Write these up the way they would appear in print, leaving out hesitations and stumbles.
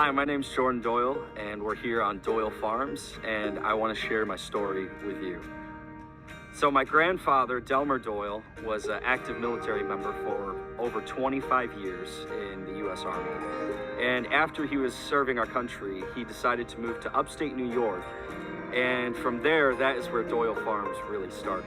Hi, my name's Jordan Doyle, and we're here on Doyle Farms, and I want to share my story with you. So my grandfather, Delmer Doyle, was an active military member for over 25 years in the U.S. Army. And after he was serving our country, he decided to move to upstate New York, and from there, that is where Doyle Farms really started.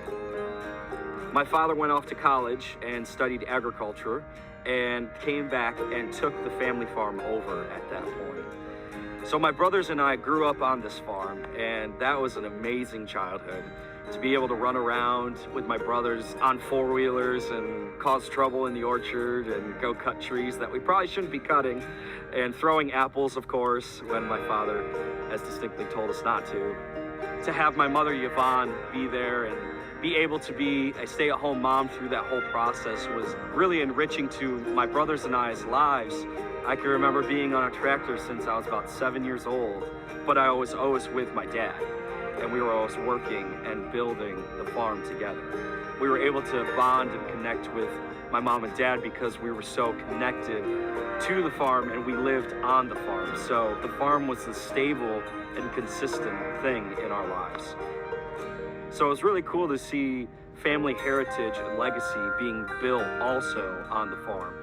My father went off to college and studied agriculture, and came back and took the family farm over at that point. So my brothers and I grew up on this farm, and that was an amazing childhood. To be able to run around with my brothers on four-wheelers and cause trouble in the orchard and go cut trees that we probably shouldn't be cutting, and throwing apples, of course, when my father has distinctly told us not to. To have my mother, Yvonne, be there and be able to be a stay-at-home mom through that whole process was really enriching to my brothers and I's lives. I can remember being on a tractor since I was about 7 years old, but I was always with my dad, and we were always working and building the farm together. We were able to bond and connect with my mom and dad because we were so connected to the farm and we lived on the farm. So the farm was a stable and consistent thing in our lives. So it was really cool to see family heritage and legacy being built also on the farm.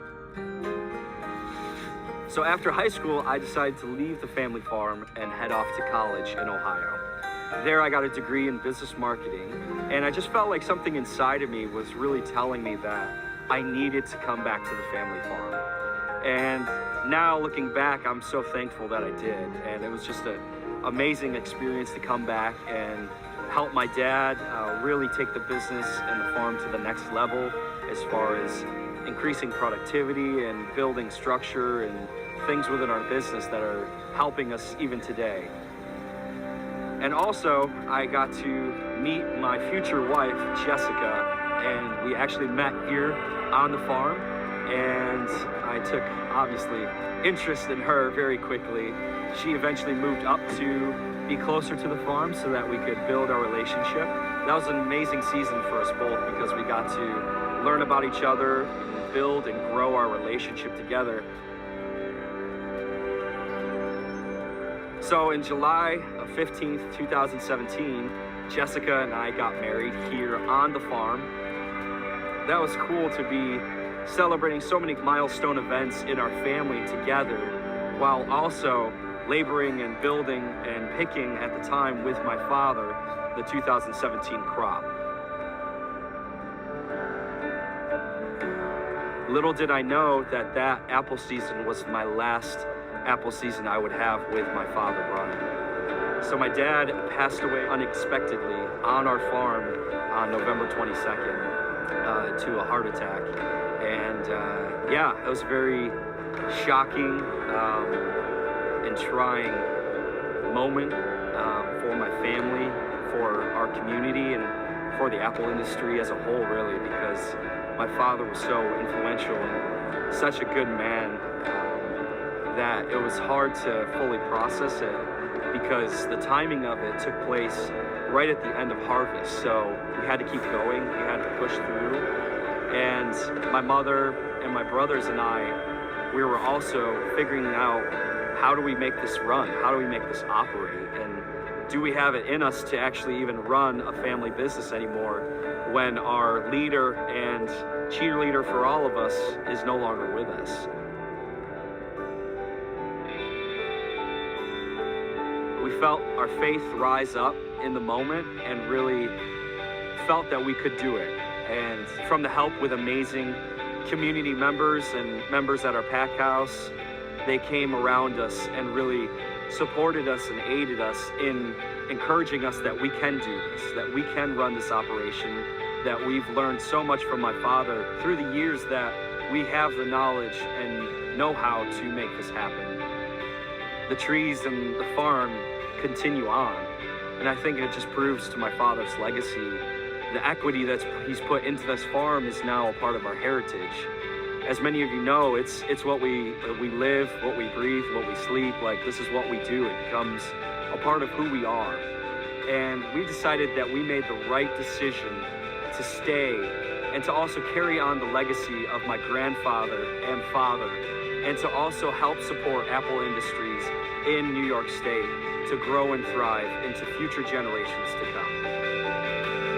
So after high school, I decided to leave the family farm and head off to college in Ohio. There I got a degree in business marketing, and I just felt like something inside of me was really telling me that I needed to come back to the family farm. And now looking back, I'm so thankful that I did, and it was just an amazing experience to come back and help my dad really take the business and the farm to the next level as far as increasing productivity and building structure and things within our business that are helping us even today. And also, I got to meet my future wife, Jessica, and we actually met here on the farm, and I took, obviously, interest in her very quickly. She eventually moved up to be closer to the farm so that we could build our relationship. That was an amazing season for us both because we got to learn about each other, and build and grow our relationship together. So in July of 15th, 2017, Jessica and I got married here on the farm. That was cool to be celebrating so many milestone events in our family together, while also laboring and building and picking at the time with my father the 2017 crop. Little did I know that that apple season was my last apple season I would have with my father, Brian. So my dad passed away unexpectedly on our farm on November 22nd to a heart attack. And yeah, it was very shocking and trying moment for my family, for our community, and for the apple industry as a whole, really, because my father was so influential and such a good man that it was hard to fully process it because the timing of it took place right at the end of harvest. So we had to keep going, we had to push through. And my mother and my brothers and I, we were also figuring out, how do we make this run? How do we make this operate? And do we have it in us to actually even run a family business anymore when our leader and cheerleader for all of us is no longer with us? We felt our faith rise up in the moment and really felt that we could do it. And from the help with amazing community members and members at our pack house, they came around us and really supported us and aided us in encouraging us that we can do this, that we can run this operation, that we've learned so much from my father through the years that we have the knowledge and know-how to make this happen. The trees and the farm continue on, and I think it just proves to my father's legacy. The equity that he's put into this farm is now a part of our heritage. As many of you know, it's what we live, what we breathe, what we sleep. Like, this is what we do. It becomes a part of who we are. And we decided that we made the right decision to stay and to also carry on the legacy of my grandfather and father and to also help support apple industries in New York State to grow and thrive into future generations to come.